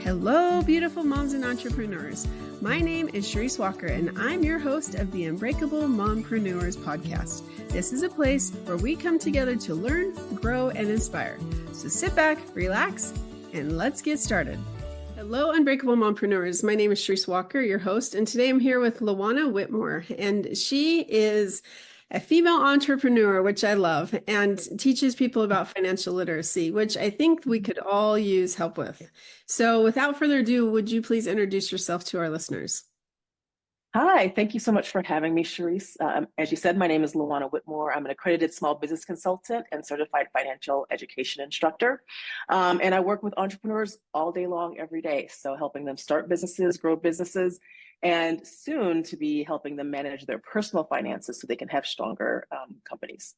Hello, beautiful moms and entrepreneurs. My name is Charisse Walker, and I'm your host of the Unbreakable Mompreneurs podcast. This is a place where we come together to learn, grow, and inspire. So sit back, relax, and let's get started. Hello, Unbreakable Mompreneurs. My name is Charisse Walker, your host, and today I'm here with Juana Whitmore, and she is a female entrepreneur, which I love, and teaches people about financial literacy, which I think we could all use help with. So without further ado, would you please introduce yourself to our listeners? Hi, thank you so much for having me, Charisse. As you said, my name is Juana Whitmore. I'm an Accredited Small Business Consultant and Certified Financial Education Instructor. And I work with entrepreneurs all day long, every day. So helping them start businesses, grow businesses, and soon to be helping them manage their personal finances so they can have stronger companies.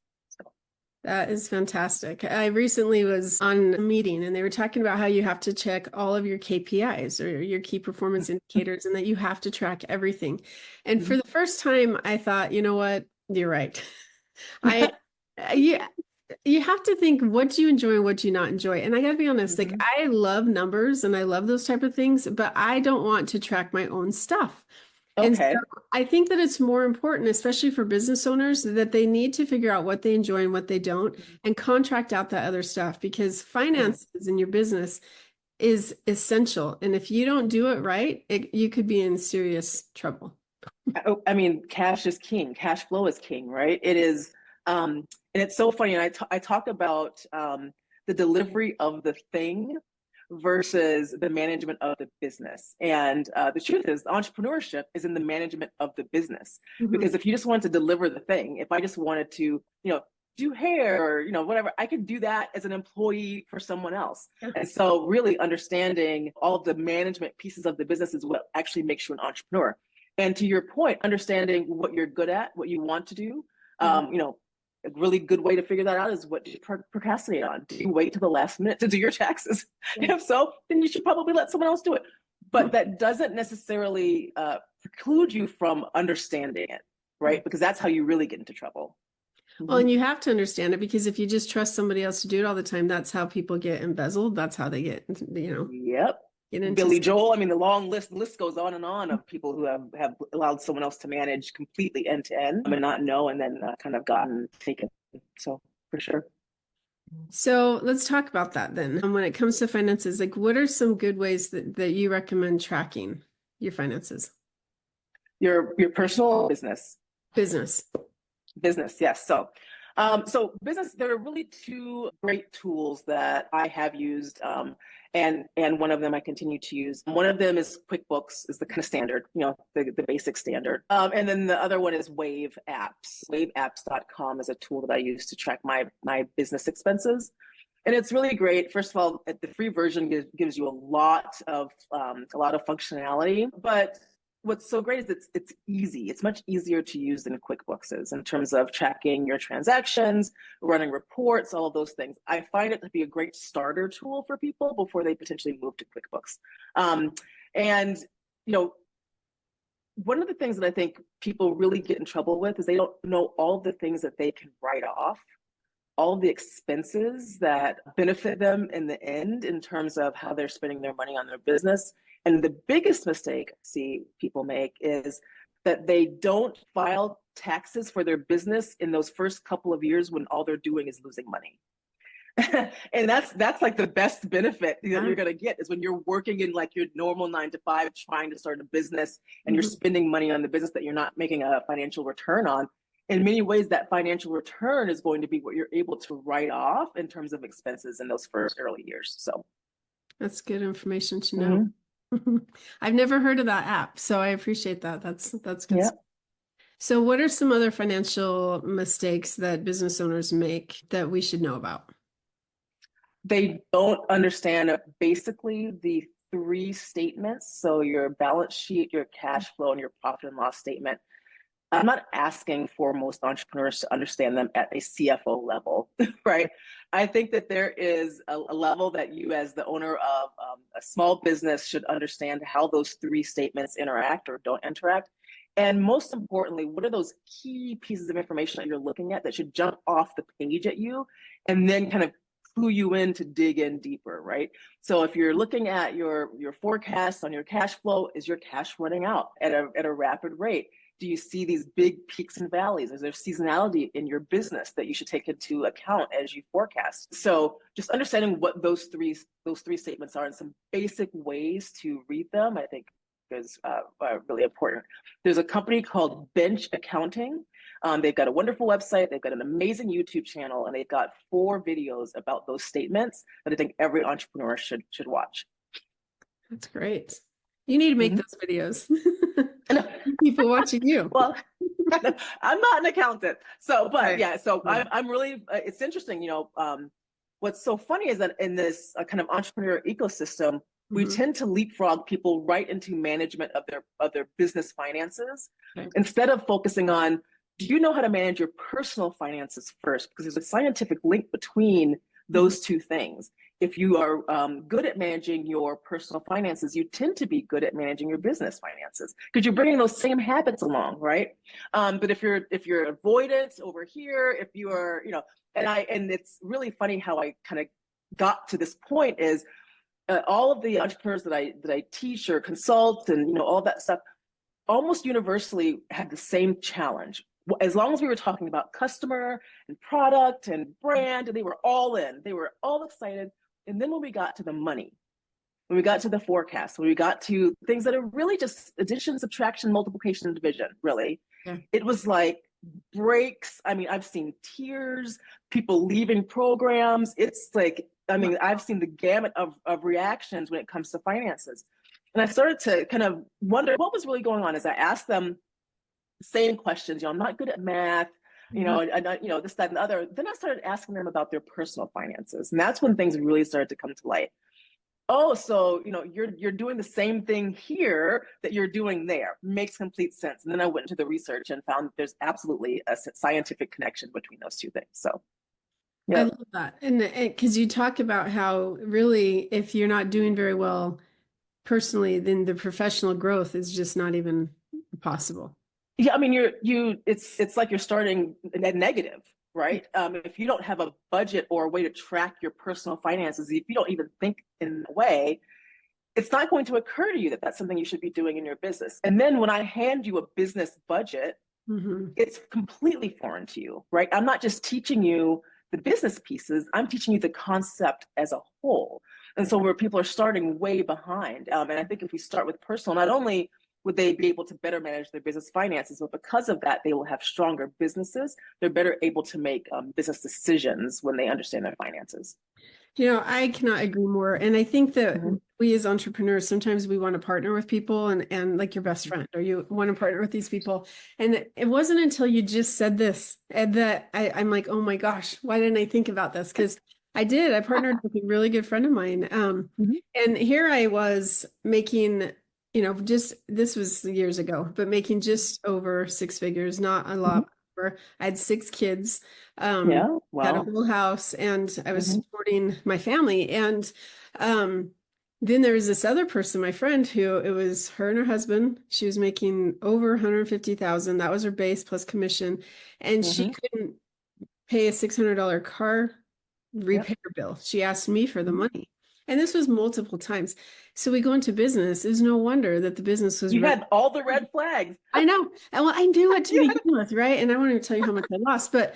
That is fantastic. I recently was on a meeting and they were talking about how you have to check all of your KPIs or your key performance indicators and that you have to track everything. And for the first time, I thought, you know what, you're right. You have to think, what do you enjoy and what do you not enjoy? And I got to be honest, like I love numbers and I love those type of things, but I don't want to track my own stuff. And so I think that it's more important, especially for business owners, that they need to figure out what they enjoy and what they don't and contract out that other stuff, because finances in your business is essential. And if you don't do it right, you could be in serious trouble. I mean, cash is king. Cash flow is king, right? It is. And it's so funny. And I talk about the delivery of the thing versus the management of the business. And the truth is, entrepreneurship is in the management of the business. Because if you just wanted to deliver the thing, if I just wanted to, do hair or, whatever, I could do that as an employee for someone else. And so really understanding all the management pieces of the business is what actually makes you an entrepreneur. And to your point, understanding what you're good at, what you want to do, a really good way to figure that out is what do you procrastinate on? Do you wait to the last minute to do your taxes? If so, then you should probably let someone else do it. But that doesn't necessarily preclude you from understanding it, right? Because that's how you really get into trouble. Well, and you have to understand it, because if you just trust somebody else to do it all the time, that's how people get embezzled. That's how they get, Yep. Billy Joel. I mean, the long list goes on and on of people who have allowed someone else to manage completely end to end and not know, and then kind of gotten taken. So for sure. So let's talk about that then. When it comes to finances, like what are some good ways that you recommend tracking your finances? Your personal or business? Business, yes. So business, there are really two great tools that I have used, and one of them I continue to use. One of them is QuickBooks, is the kind of standard, the basic standard. And then the other one is Wave Apps. WaveApps.com is a tool that I use to track my business expenses. And it's really great. First of all, the free version gives you a lot of functionality, but what's so great is it's easy. It's much easier to use than QuickBooks is in terms of tracking your transactions, running reports, all of those things. I find it to be a great starter tool for people before they potentially move to QuickBooks. And one of the things that I think people really get in trouble with is they don't know all the things that they can write off, all the expenses that benefit them in the end in terms of how they're spending their money on their business. And the biggest mistake I see people make is that they don't file taxes for their business in those first couple of years when all they're doing is losing money. And that's like the best benefit that you're going to get is when you're working in like your normal 9-to-5, trying to start a business and you're spending money on the business that you're not making a financial return on. In many ways, that financial return is going to be what you're able to write off in terms of expenses in those first early years. So that's good information to know. I've never heard of that app, so I appreciate that. That's good. Yeah. So what are some other financial mistakes that business owners make that we should know about? They don't understand basically the three statements. So your balance sheet, your cash flow, and your profit and loss statement. I'm not asking for most entrepreneurs to understand them at a CFO level, right? I think that there is a level that you as the owner of a small business should understand how those three statements interact or don't interact. And most importantly, what are those key pieces of information that you're looking at that should jump off the page at you and then kind of clue you in to dig in deeper, right? So if you're looking at your forecast on your cash flow, is your cash running out at a rapid rate? Do you see these big peaks and valleys? Is there seasonality in your business that you should take into account as you forecast? So just understanding what those three statements are and some basic ways to read them, I think is really important. There's a company called Bench Accounting. They've got a wonderful website. They've got an amazing YouTube channel, and they've got 4 videos about those statements that I think every entrepreneur should watch. That's great. You need to make those videos. People watching you. Well, I'm not an accountant, so Right. yeah. So I'm really. It's interesting, what's so funny is that in this kind of entrepreneur ecosystem, we tend to leapfrog people right into management of their business finances, instead of focusing on, do you know how to manage your personal finances first? Because there's a scientific link between those two things. If you are good at managing your personal finances, you tend to be good at managing your business finances because you're bringing those same habits along, right? But if you're avoidant over here, if you are, and it's really funny how I kind of got to this point is all of the entrepreneurs that I teach or consult and all that stuff almost universally had the same challenge. As long as we were talking about customer and product and brand, and they were all in, they were all excited. And then when we got to the money, when we got to the forecast, when we got to things that are really just addition, subtraction, multiplication, and division, really, it was like breaks. I mean, I've seen tears, people leaving programs. It's like, I mean, I've seen the gamut of reactions when it comes to finances. And I started to kind of wonder what was really going on as I asked them same questions. I'm not good at math, and this, that, and the other. Then I started asking them about their personal finances, and that's when things really started to come to light. Oh, so you're doing the same thing here that you're doing there. Makes complete sense. And then I went into the research and found that there's absolutely a scientific connection between those two things. So, yeah, I love that, and because you talk about how really, if you're not doing very well personally, then the professional growth is just not even possible. Yeah, I mean, it's like you're starting at negative, right? If you don't have a budget or a way to track your personal finances, if you don't even think in a way, it's not going to occur to you that that's something you should be doing in your business. And then when I hand you a business budget, it's completely foreign to you, right? I'm not just teaching you the business pieces, I'm teaching you the concept as a whole. And so where people are starting way behind. And I think if we start with personal, not only would they be able to better manage their business finances, but because of that, they will have stronger businesses. They're better able to make business decisions when they understand their finances. I cannot agree more. And I think that we as entrepreneurs, sometimes we want to partner with people and like your best friend, or you want to partner with these people. And it wasn't until you just said this that I'm like, oh my gosh, why didn't I think about this? Because I partnered with a really good friend of mine. And here I was making, this was years ago, but making just over 6 figures, not a lot. I had 6 kids, had a whole house, and I was supporting my family. And then there was this other person, my friend, who it was her and her husband. She was making over 150,000. That was her base plus commission, and she couldn't pay a $600 car repair bill. She asked me for the money. And this was multiple times. So we go into business. It was no wonder that the business was. You had all the red flags. I know. And well, I knew it to begin with, right? And I won't even tell you how much I lost. But,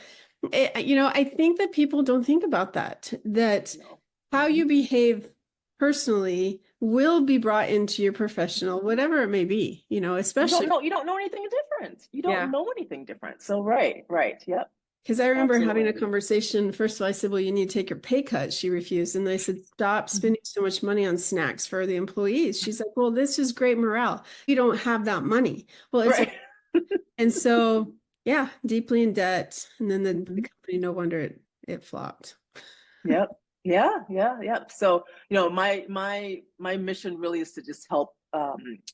I think that people don't think about that how you behave personally will be brought into your professional, whatever it may be, especially. You don't know anything different. You don't know anything different. So, right. Yep. Because I remember having a conversation. First of all, I said, well, you need to take your pay cut. She refused. And I said, stop spending so much money on snacks for the employees. She's like, well, this is great morale. You don't have that money. Well, it's and so, yeah, deeply in debt. And then the company, no wonder it flopped. Yep. Yeah. So, my mission really is to just help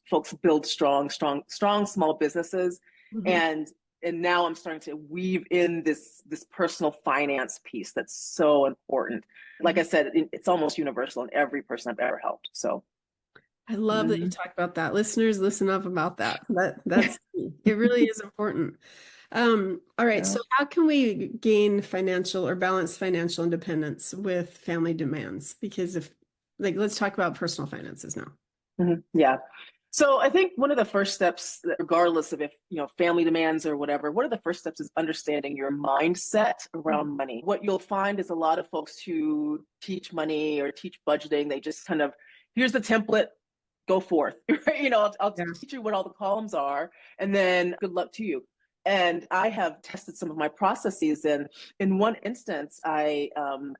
folks build strong small businesses. And now I'm starting to weave in this personal finance piece that's so important. Like I said, it's almost universal in every person I've ever helped. So I love that you talk about that. Listeners, listen up about that. That's it really is important. All right. Yeah. So how can we gain financial or balance financial independence with family demands? Because if, like, let's talk about personal finances now. Yeah. So I think one of the first steps, regardless of if, family demands or whatever, one of the first steps is understanding your mindset around money. What you'll find is a lot of folks who teach money or teach budgeting, they just kind of, here's the template, go forth. Right? I'll Yeah. teach you what all the columns are, and then good luck to you. And I have tested some of my processes, and in one instance, I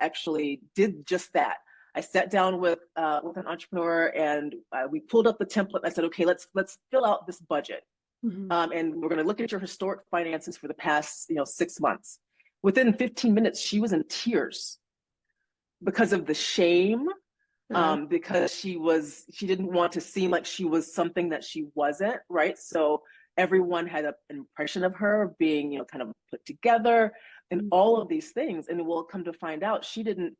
actually did just that. I sat down with an entrepreneur, and we pulled up the template. I said, okay, let's fill out this budget, and we're going to look at your historic finances for the past 6 months. Within 15 minutes, she was in tears because of the shame, because she didn't want to seem like she was something that she wasn't, right? So everyone had an impression of her being kind of put together and all of these things, and we'll come to find out she didn't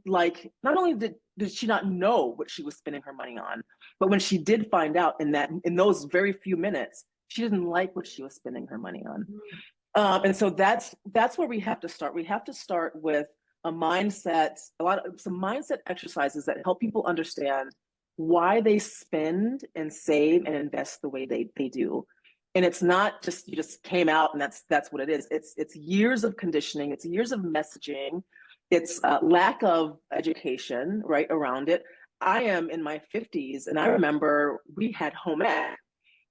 like, not only did she not know what she was spending her money on, but when she did find out in those very few minutes, she didn't like what she was spending her money on. And so that's where we have to start. We have to start with a mindset, some mindset exercises that help people understand why they spend and save and invest the way they do. And it's not just, you just came out and that's what it is. It's years of conditioning. It's years of messaging. It's lack of education, right, around it. I am in my 50s, and I remember we had home ec,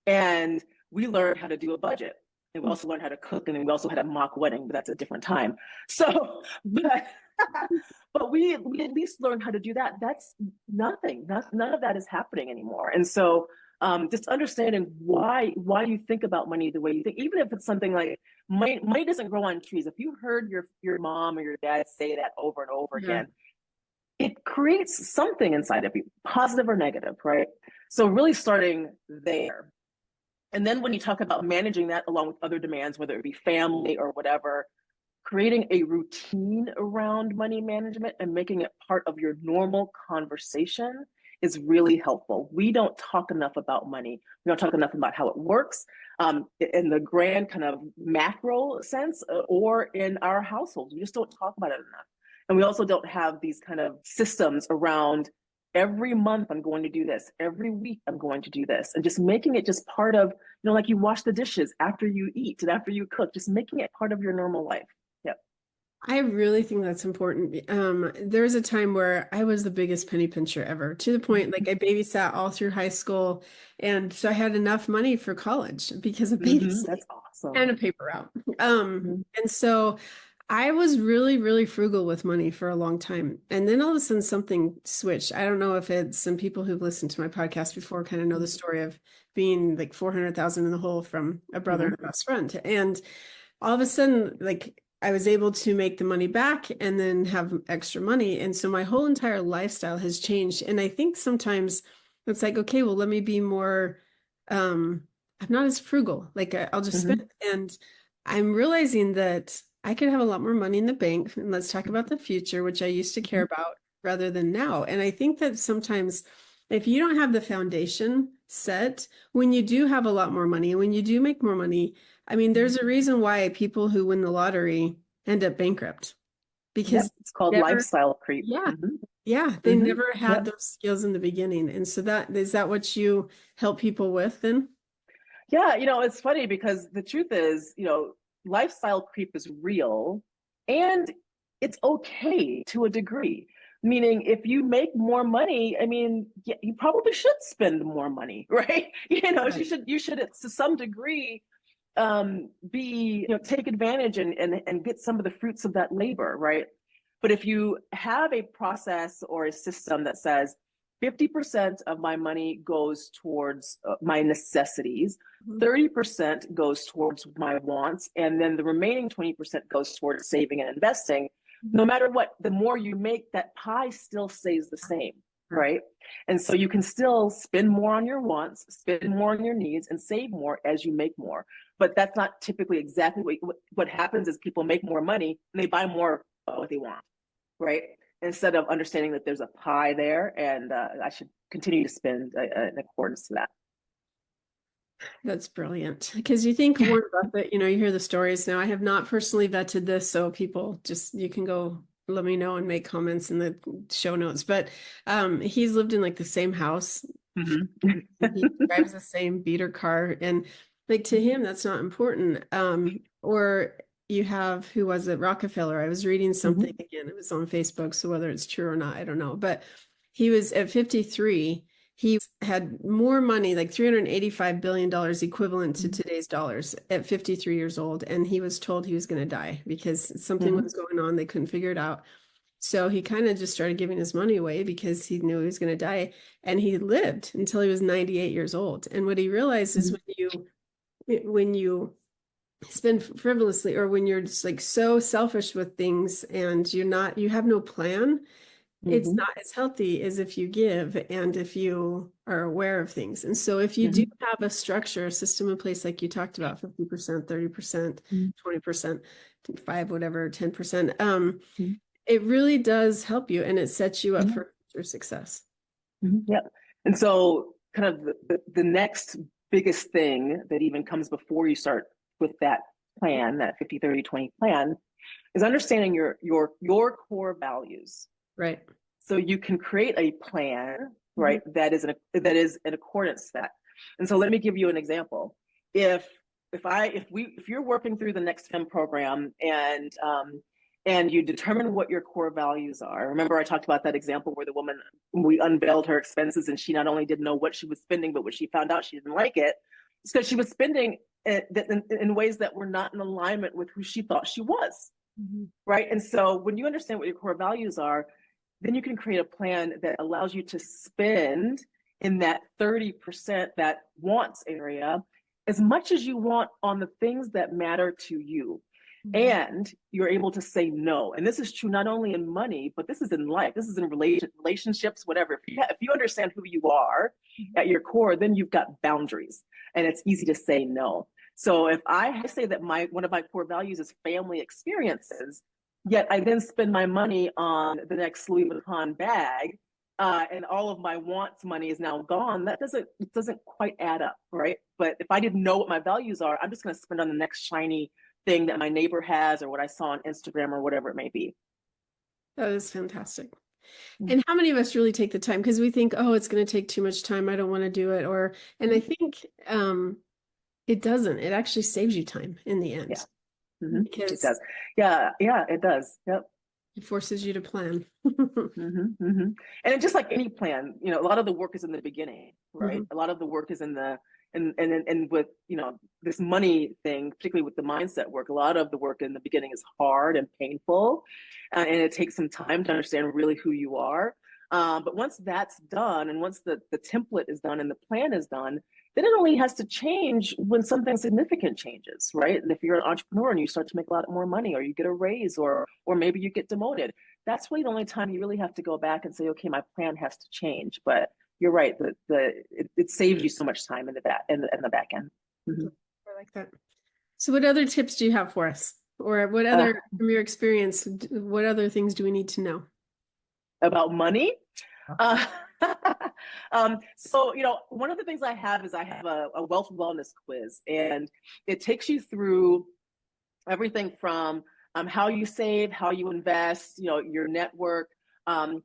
and we learned how to do a budget. And we also learned how to cook, and then we also had a mock wedding, but that's a different time. So, but we at least learned how to do that. That's nothing. None of that is happening anymore. And so just understanding why you think about money the way you think, even if it's something like money doesn't grow on trees. If you heard your mom or your dad say that over and over again, it creates something inside of you, positive or negative, right? So really starting there. And then when you talk about managing that along with other demands, whether it be family or whatever, creating a routine around money management and making it part of your normal conversation is really helpful. We don't talk enough about money. We don't talk enough about how it works in the grand kind of macro sense, or in our households. We just don't talk about it enough. And we also don't have these kind of systems around, every month I'm going to do this, every week I'm going to do this, and just making it just part of, like you wash the dishes after you eat and after you cook, just making it part of your normal life. Yep. I really think that's important. There was a time where I was the biggest penny pincher ever, to the point like I babysat all through high school. And so I had enough money for college because of babysitting. That's awesome. And a paper route. And so I was really, really frugal with money for a long time. And then all of a sudden something switched. I don't know if it's some people who've listened to my podcast before kind of know the story of being like 400,000 in the hole from a brother and a best friend. And all of a sudden, like, I was able to make the money back and then have extra money. And so my whole entire lifestyle has changed. And I think sometimes it's like, okay, well, let me be more, I'm not as frugal. Like I'll just spend. And I'm realizing that I could have a lot more money in the bank. And let's talk about the future, which I used to care about rather than now. And I think that sometimes if you don't have the foundation set, when you do have a lot more money, when you do make more money, I mean, there's a reason why people who win the lottery end up bankrupt, because it's called lifestyle creep. Yeah, they never had those skills in the beginning. And so is that what you help people with then? Yeah, it's funny because the truth is, lifestyle creep is real, and it's okay to a degree. Meaning, if you make more money, I mean, you probably should spend more money, right? You should to some degree be, take advantage and get some of the fruits of that labor, right? But if you have a process or a system that says 50% of my money goes towards my necessities, 30% goes towards my wants, and then the remaining 20% goes towards saving and investing, no matter what, the more you make, that pie still stays the same, right? And so you can still spend more on your wants, spend more on your needs, and save more as you make more. But that's not typically exactly what happens. Is people make more money and they buy more of what they want, right? Instead of understanding that there's a pie there, and I should continue to spend in accordance to that. That's brilliant. Because you think Warren Buffett, you hear the stories. Now, I have not personally vetted this, so people just, you can go let me know and make comments in the show notes. But he's lived in like the same house. Mm-hmm. He drives the same beater car. And like to him, that's not important. Or you have, who was it? Rockefeller. I was reading something Mm-hmm. again. It was on Facebook. So whether it's true or not, I don't know. But he was at 53. He had more money, like $385 billion equivalent to today's dollars at 53 years old. And he was told he was going to die because something Mm-hmm. was going on. They couldn't figure it out. So he kind of just started giving his money away because he knew he was going to die. And he lived until he was 98 years old. And what he realized is when you spend frivolously, or when you're just like so selfish with things and you have no plan, it's Mm-hmm. not as healthy as if you give and if you are aware of things. And so if you do Mm-hmm. have a structure, a system in place, like you talked about, 50%, 30%, 20%, 5, whatever, 10%, Mm-hmm. it really does help you and it sets you up Mm-hmm. for future success. Mm-hmm. Yep. And so kind of the next biggest thing that even comes before you start with that plan, that 50-30-20 plan, is understanding your core values. Right. So you can create a plan, right, Mm-hmm. that is in accordance to that. And so let me give you an example. If you're working through the Next Fem program and you determine what your core values are. Remember, I talked about that example where the woman, we unveiled her expenses and she not only didn't know what she was spending, but when she found out she didn't like it, it's because she was spending in ways that were not in alignment with who she thought she was. Mm-hmm. Right. And so when you understand what your core values are, then you can create a plan that allows you to spend in that 30% that wants area as much as you want on the things that matter to you. Mm-hmm. And you're able to say no. And this is true not only in money, but this is in life. This is in relationships, whatever. If you understand who you are at your core, then you've got boundaries and it's easy to say no. So if I say that one of my core values is family experiences, yet I then spend my money on the next Louis Vuitton bag, and all of my wants money is now gone, that doesn't quite add up, right? But if I didn't know what my values are, I'm just going to spend on the next shiny thing that my neighbor has or what I saw on Instagram or whatever it may be. That is fantastic. Mm-hmm. And how many of us really take the time? Because we think, oh, it's going to take too much time. I don't want to do it. And I think it doesn't. It actually saves you time in the end. Yeah. Mm-hmm. It Because does. Yeah, it does. Yep. it forces you to plan. Mm-hmm. Mm-hmm. And just like any plan, a lot of the work is in the beginning, right? Mhm. A lot of the work is in the and with this money thing, particularly with the mindset work, a lot of the work in the beginning is hard and painful, and it takes some time to understand really who you are. But once that's done, and once the template is done and the plan is done, then it only has to change when something significant changes, right? And if you're an entrepreneur and you start to make a lot more money, or you get a raise, or maybe you get demoted, that's really the only time you really have to go back and say, okay, my plan has to change. But you're right, it saves you so much time in the back end. Mm-hmm. I like that. So what other tips do you have for us? Or what Uh, other, from your experience, what other things do we need to know? about money. Uh, so, one of the things I have is I have a wealth wellness quiz, and it takes you through everything from how you save, how you invest, your network. And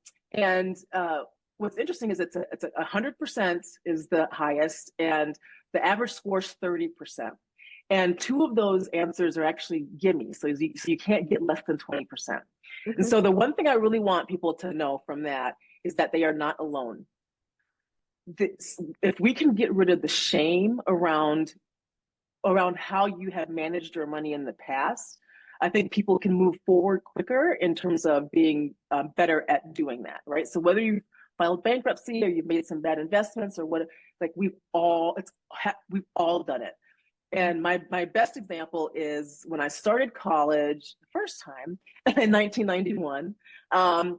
what's interesting is it's 100% is the highest, and the average score is 30%. And two of those answers are actually gimme, so you can't get less than 20%. And Okay. so the one thing I really want people to know from that is that they are not alone. If we can get rid of the shame around how you have managed your money in the past, I think people can move forward quicker in terms of being better at doing that, right? So whether you filed bankruptcy or you've made some bad investments or what, like we've all done it. And my best example is when I started college the first time in 1991. Sorry,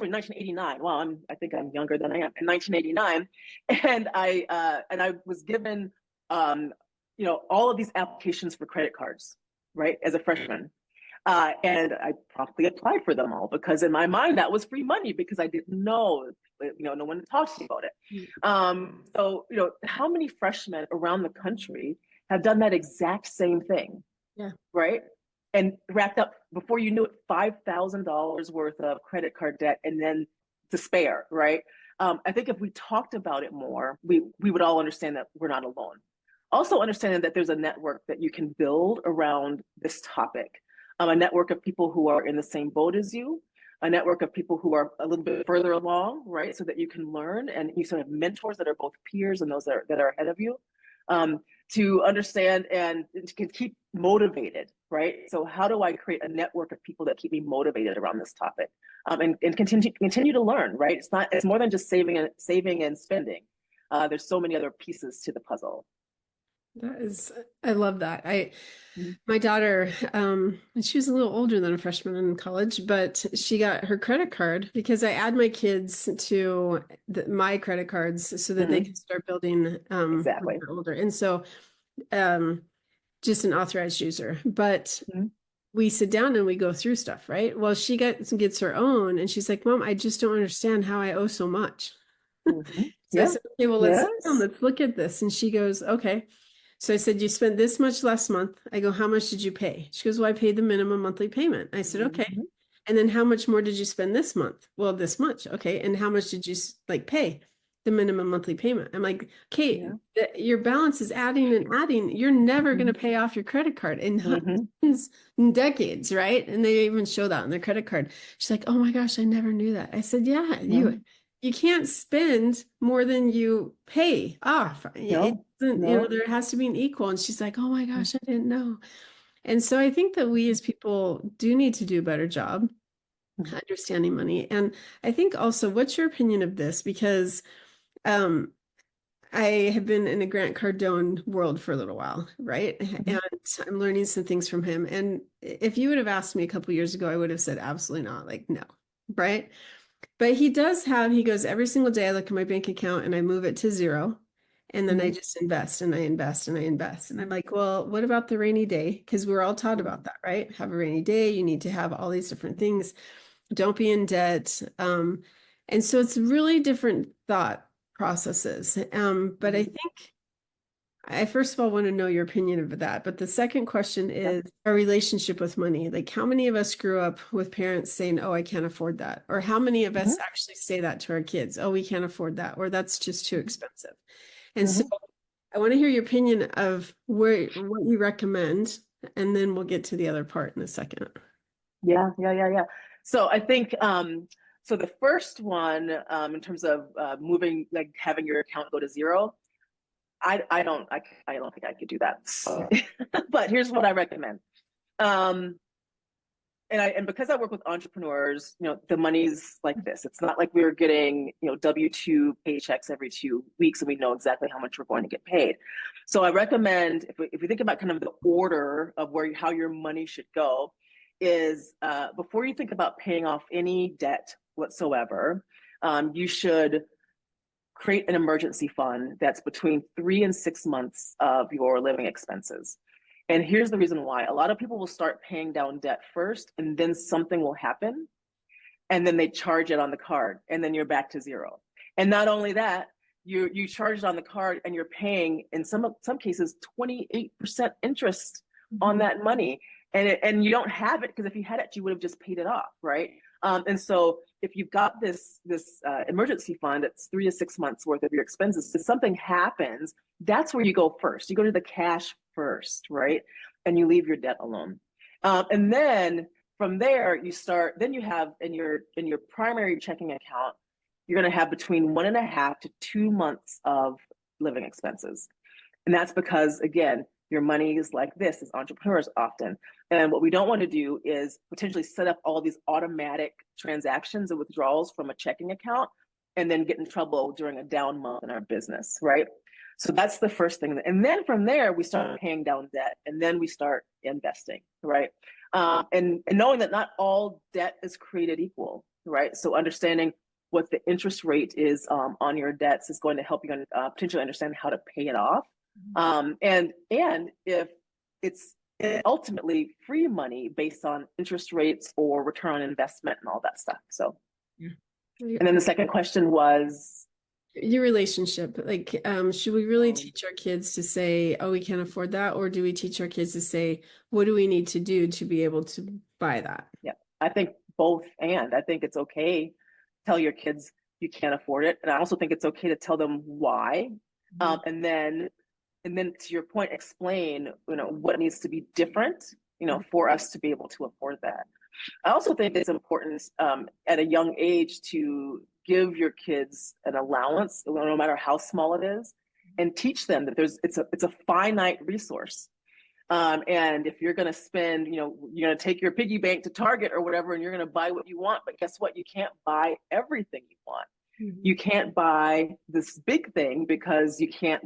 1989. Well, I think I'm younger than I am. In 1989, and I was given all of these applications for credit cards, right, as a freshman. And I promptly applied for them all because in my mind that was free money because I didn't know, no one talked to me about it. So, how many freshmen around the country have done that exact same thing? Yeah. Right. And racked up, before you knew it, $5,000 worth of credit card debt and then to spare. Right. I think if we talked about it more, we would all understand that we're not alone. Also understanding that there's a network that you can build around this topic, a network of people who are in the same boat as you, a network of people who are a little bit further along, right? So that you can learn and you sort of have mentors that are both peers and those that are ahead of you, to understand and to keep motivated, right? So how do I create a network of people that keep me motivated around this topic, and continue to learn, right? It's more than just saving and spending. There's so many other pieces to the puzzle. I love that. My daughter, she was a little older than a freshman in college, but she got her credit card because I add my kids to my credit cards so that they can start building, Exactly. when they're older. And so, just an authorized user, but we sit down and we go through stuff, right? Well, she gets her own and she's like, Mom, I just don't understand how I owe so much. So I said, okay, well, let's look at this. And she goes, okay. So I said, you spent this much last month. I go, how much did you pay? She goes, well, I paid the minimum monthly payment. I said, okay. And then how much more did you spend this month? Well, this much. Okay. And how much did you pay the minimum monthly payment? I'm like, okay, your balance is adding and adding. You're never going to pay off your credit card in decades, right? And they even show that on their credit card. She's like, oh my gosh, I never knew that. I said, yeah, you can't spend more than you pay off. It doesn't, there has to be an equal. And she's like, oh my gosh, I didn't know. And so I think that we as people do need to do a better job understanding money. And I think also, what's your opinion of this? Because I have been in a Grant Cardone world for a little while, right? And I'm learning some things from him. And if you would have asked me a couple of years ago, I would have said absolutely not, like no, right? But he goes, every single day I look at my bank account and I move it to zero. And then I just invest and I invest and I invest. And I'm like, well, what about the rainy day? Because we're all taught about that, right? Have a rainy day. You need to have all these different things. Don't be in debt. And so it's really different thought processes. But I think I first of all want to know your opinion of that. But the second question is our relationship with money. Like, how many of us grew up with parents saying, oh, I can't afford that? Or how many of us actually say that to our kids? Oh, we can't afford that. Or that's just too expensive. And so I want to hear your opinion of what you recommend, and then we'll get to the other part in a second. Yeah. So I think, so the first one, in terms of moving, like having your account go to zero, I don't think I could do that. But here's what I recommend. And because I work with entrepreneurs, the money's like this. It's not like we're getting, W-2 paychecks every 2 weeks and we know exactly how much we're going to get paid. So I recommend, if we think about kind of the order of how your money should go, is before you think about paying off any debt whatsoever, you should create an emergency fund that's between 3 and 6 months of your living expenses. And here's the reason why. A lot of people will start paying down debt first, and then something will happen, and then they charge it on the card, and then you're back to zero. And not only that, you charge it on the card, and you're paying, in some cases, 28% interest on that money, and you don't have it because if you had it, you would have just paid it off, right? And so if you've got this emergency fund, it's 3 to 6 months worth of your expenses. If something happens, that's where you go first. You go to the cash first, right? And you leave your debt alone. And then from there, then you have in your primary checking account, you're going to have between 1.5 to 2 months of living expenses. And that's because, again, your money is like this as entrepreneurs often. And what we don't want to do is potentially set up all these automatic transactions and withdrawals from a checking account and then get in trouble during a down month in our business, right? So that's the first thing. And then from there, we start paying down debt and then we start investing, right? And knowing that not all debt is created equal, right? So understanding what the interest rate is on your debts is going to help you potentially understand how to pay it off. And if it's and ultimately free money based on interest rates or return on investment and all that stuff. So, Yeah. And then the second question was your relationship. Like, should we really teach our kids to say, oh, we can't afford that? Or do we teach our kids to say, what do we need to do to be able to buy that? Yeah, I think both. And I think it's okay to tell your kids you can't afford it. And I also think it's okay to tell them why. And then to your point, explain, what needs to be different, for us to be able to afford that. I also think it's important at a young age to give your kids an allowance, no matter how small it is, and teach them that it's a finite resource. And if you're going to spend, you're going to take your piggy bank to Target or whatever, and you're going to buy what you want, but guess what? You can't buy everything you want. Mm-hmm. You can't buy this big thing because you can't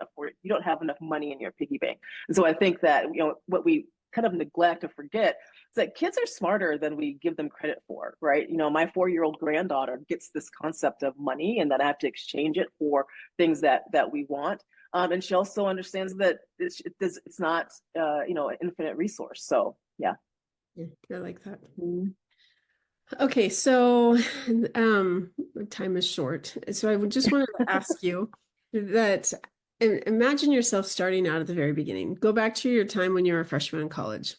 afford it. You don't have enough money in your piggy bank. And so I think that, what we kind of neglect or forget is that kids are smarter than we give them credit for, right? My 4-year-old granddaughter gets this concept of money and that I have to exchange it for things that we want. And she also understands that it's not, an infinite resource. So, yeah. I like that. Mm-hmm. Okay, so time is short. So I just wanted to ask you that, imagine yourself starting out at the very beginning. Go back to your time when you were a freshman in college.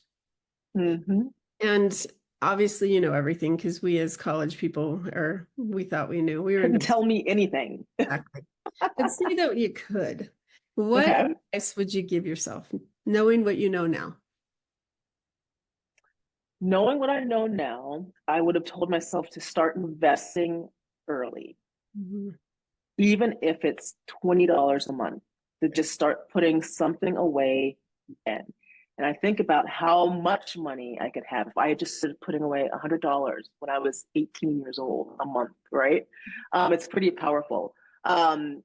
Mm-hmm. And obviously you know everything because we as college people, or we thought we knew. We were couldn't tell me anything. Exactly. But say that you could. What advice would you give yourself, knowing what you know now? Knowing what I know now, I would have told myself to start investing early. Mm-hmm. Even if it's $20 a month, to just start putting something away in. And I think about how much money I could have if I had just started putting away $100 when I was 18 years old a month, right? It's pretty powerful. And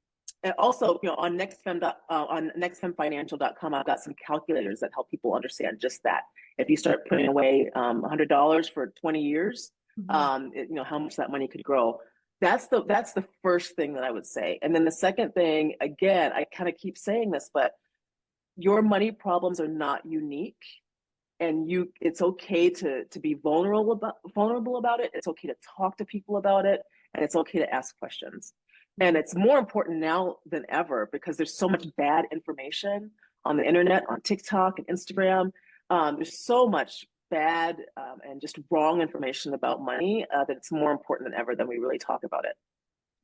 also, on nextfemfinancial.com, I've got some calculators that help people understand just that. If you start putting away $100 for 20 years, mm-hmm. How much that money could grow. That's the first thing that I would say. And then the second thing, again, I kind of keep saying this, but your money problems are not unique, and it's okay to be vulnerable about it. It's okay to talk to people about it, and it's okay to ask questions. And it's more important now than ever because there's so much bad information on the internet, on TikTok and Instagram. There's so much bad and just wrong information about money that it's more important than ever that we really talk about it.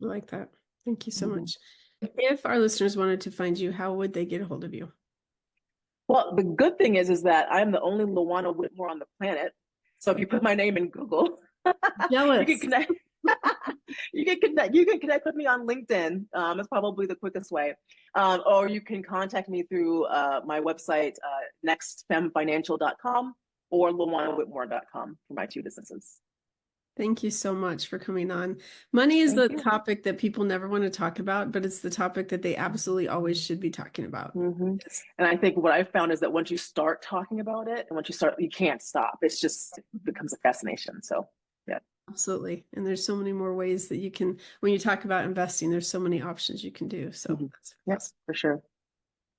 I like that. Thank you so mm-hmm. much. If our listeners wanted to find you, how would they get a hold of you? Well, the good thing is that I'm the only Juana Whitmore on the planet. So if you put my name in Google, you can connect. You can connect with me on LinkedIn. That's probably the quickest way. Or you can contact me through my website, nextfemfinancial.com or LajuanaWhitmore.com for my 2 businesses. Thank you so much for coming on. Money is the topic that people never want to talk about, but it's the topic that they absolutely always should be talking about. Mm-hmm. And I think what I've found is that once you start talking about it, and you can't stop. It becomes a fascination. So, yeah. Absolutely. And there's so many more ways that you can, when you talk about investing, there's so many options you can do. So mm-hmm. Yes, for sure.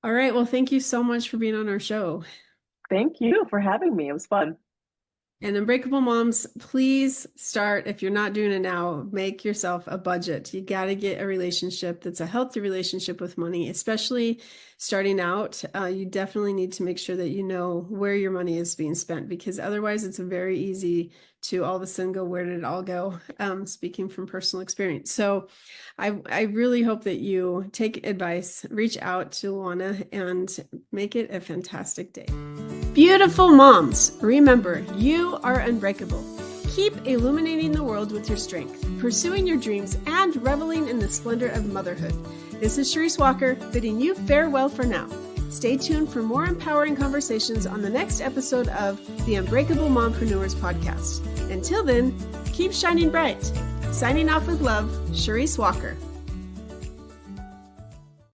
All right. Well, thank you so much for being on our show. Thank you for having me. It was fun. And Unbreakable Moms, please start, if you're not doing it now, make yourself a budget. You got to get a relationship that's a healthy relationship with money, especially starting out. You definitely need to make sure that you know where your money is being spent, because otherwise it's very easy to all of a sudden go, where did it all go? Speaking from personal experience. So I really hope that you take advice, reach out to Juana, and make it a fantastic day. Beautiful moms, remember, you are unbreakable. Keep illuminating the world with your strength, pursuing your dreams, and reveling in the splendor of motherhood. This is Charisse Walker, bidding you farewell for now. Stay tuned for more empowering conversations on the next episode of the Unbreakable Mompreneurs podcast. Until then, keep shining bright. Signing off with love, Charisse Walker.